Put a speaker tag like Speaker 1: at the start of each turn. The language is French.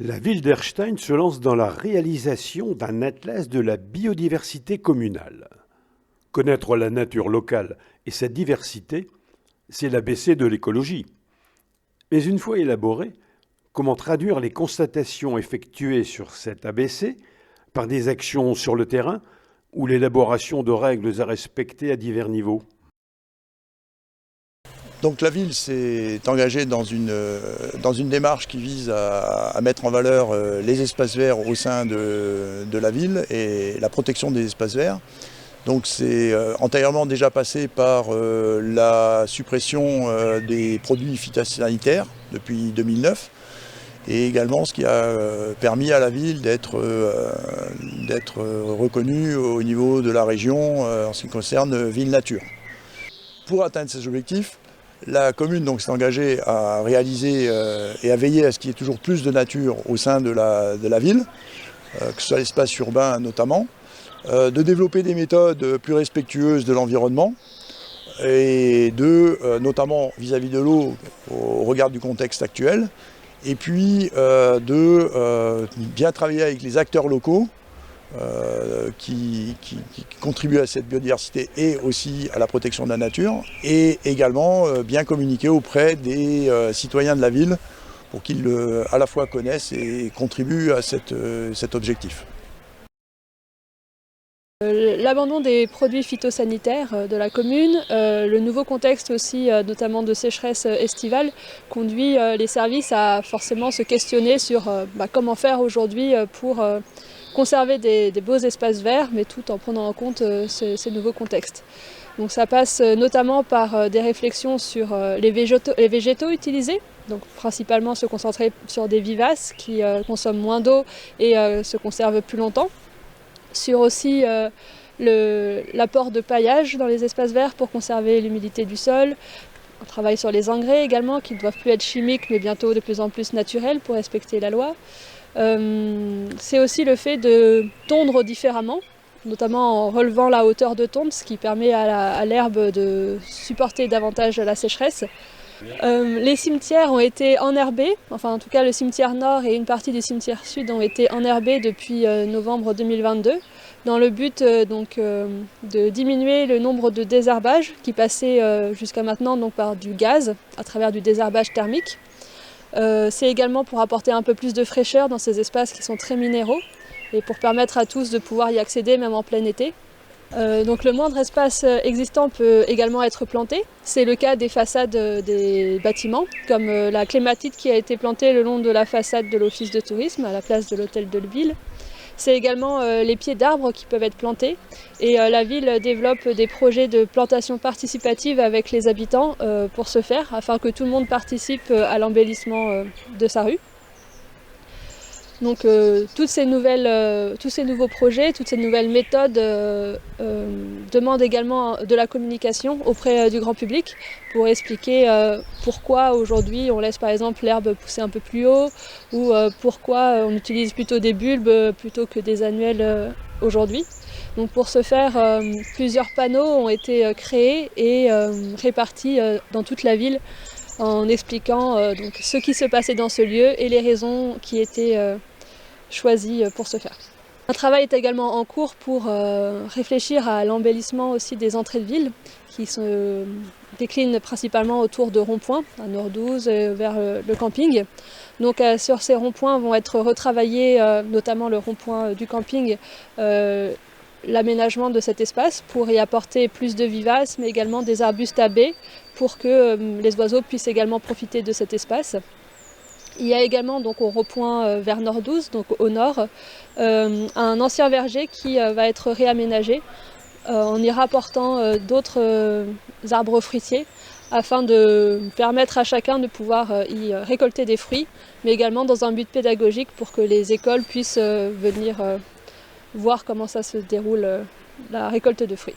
Speaker 1: La ville d'Erstein se lance dans la réalisation d'un atlas de la biodiversité communale. Connaître la nature locale et sa diversité, c'est l'ABC de l'écologie. Mais une fois élaboré, comment traduire les constatations effectuées sur cet ABC par des actions sur le terrain ou l'élaboration de règles à respecter à divers niveaux?
Speaker 2: Donc la ville s'est engagée dans une démarche qui vise à mettre en valeur les espaces verts au sein de la ville et la protection des espaces verts. Donc c'est antérieurement déjà passé par la suppression des produits phytosanitaires depuis 2009 et également ce qui a permis à la ville d'être reconnue au niveau de la région en ce qui concerne ville nature. Pour atteindre ces objectifs, la commune s'est engagée à réaliser et à veiller à ce qu'il y ait toujours plus de nature au sein de la ville, que ce soit l'espace urbain notamment, de développer des méthodes plus respectueuses de l'environnement et notamment vis-à-vis de l'eau au regard du contexte actuel, et puis de bien travailler avec les acteurs locaux qui contribuent à cette biodiversité et aussi à la protection de la nature, et également bien communiquer auprès des citoyens de la ville pour qu'ils à la fois connaissent et contribuent à cet objectif.
Speaker 3: L'abandon des produits phytosanitaires de la commune, le nouveau contexte aussi notamment de sécheresse estivale conduit les services à forcément se questionner sur comment faire aujourd'hui pour conserver des beaux espaces verts, mais tout en prenant en compte ces nouveaux contextes. Donc ça passe notamment par des réflexions sur les végétaux utilisés, donc principalement se concentrer sur des vivaces qui consomment moins d'eau et se conservent plus longtemps. Sur aussi l'apport de paillage dans les espaces verts pour conserver l'humidité du sol. On travaille sur les engrais également, qui ne doivent plus être chimiques, mais bientôt de plus en plus naturels pour respecter la loi. C'est aussi le fait de tondre différemment, notamment en relevant la hauteur de tonte, ce qui permet à l'herbe de supporter davantage la sécheresse. Les cimetières ont été enherbés, enfin en tout cas le cimetière nord et une partie du cimetière sud ont été enherbés depuis novembre 2022, dans le but de diminuer le nombre de désherbages qui passaient jusqu'à maintenant par du gaz à travers du désherbage thermique. C'est également pour apporter un peu plus de fraîcheur dans ces espaces qui sont très minéraux et pour permettre à tous de pouvoir y accéder même en plein été. Donc le moindre espace existant peut également être planté. C'est le cas des façades des bâtiments, comme la clématite qui a été plantée le long de la façade de l'office de tourisme à la place de l'hôtel de ville. C'est également les pieds d'arbres qui peuvent être plantés et la ville développe des projets de plantation participative avec les habitants pour ce faire, afin que tout le monde participe à l'embellissement de sa rue. Donc tous ces nouveaux projets, toutes ces nouvelles méthodes demandent également de la communication auprès du grand public pour expliquer pourquoi aujourd'hui on laisse par exemple l'herbe pousser un peu plus haut ou pourquoi on utilise plutôt des bulbes plutôt que des annuels aujourd'hui. Donc pour ce faire, plusieurs panneaux ont été créés et répartis dans toute la ville en expliquant ce qui se passait dans ce lieu et les raisons qui étaient choisies pour ce faire. Un travail est également en cours pour réfléchir à l'embellissement aussi des entrées de ville qui se déclinent principalement autour de ronds-points, à Nord 12 vers le camping. Donc sur ces ronds-points vont être retravaillés, notamment le rond-point du camping, l'aménagement de cet espace pour y apporter plus de vivaces, mais également des arbustes à baies pour que les oiseaux puissent également profiter de cet espace. Il y a également au rond-point vers Nord 12, donc au nord, un ancien verger qui va être réaménagé en y rapportant d'autres arbres fruitiers afin de permettre à chacun de pouvoir y récolter des fruits, mais également dans un but pédagogique pour que les écoles puissent venir voir comment ça se déroule la récolte de fruits.